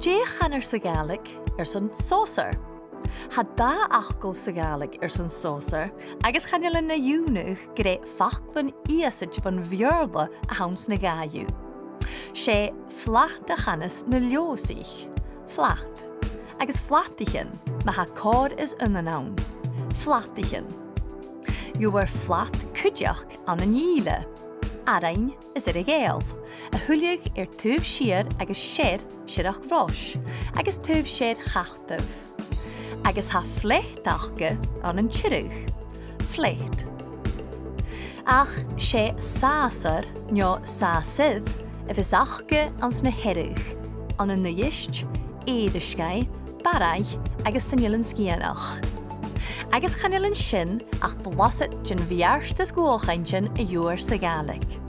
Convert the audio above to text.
Dualchainntean SpeakGaelic son Sàsar. Had da achgol SpeakGaelic son Sàsar, agus channelan na dúnach gré fachlan íasid van bheorla a hauns na gaiú. Sé flacht a chanas na leosich. Flacht. Agus flattichin, ma ha cór is naun. Flattichin. You were flat cúdeach an na níle. Arain is a géalh. A thuileag tuamh siar agus séir siarach rás, agus tuamh séir chachtah. Agus ha flechtachge an an tíirich. Flecht. Ach sé Sàsar nó sàsair a bheits achge ans na heirich, an na nuist, éidirscai, baraich agus sannilan scianach. Agus channelan sin ach blasit gin bhearst Dualchainntean a dúir SpeakGaelic.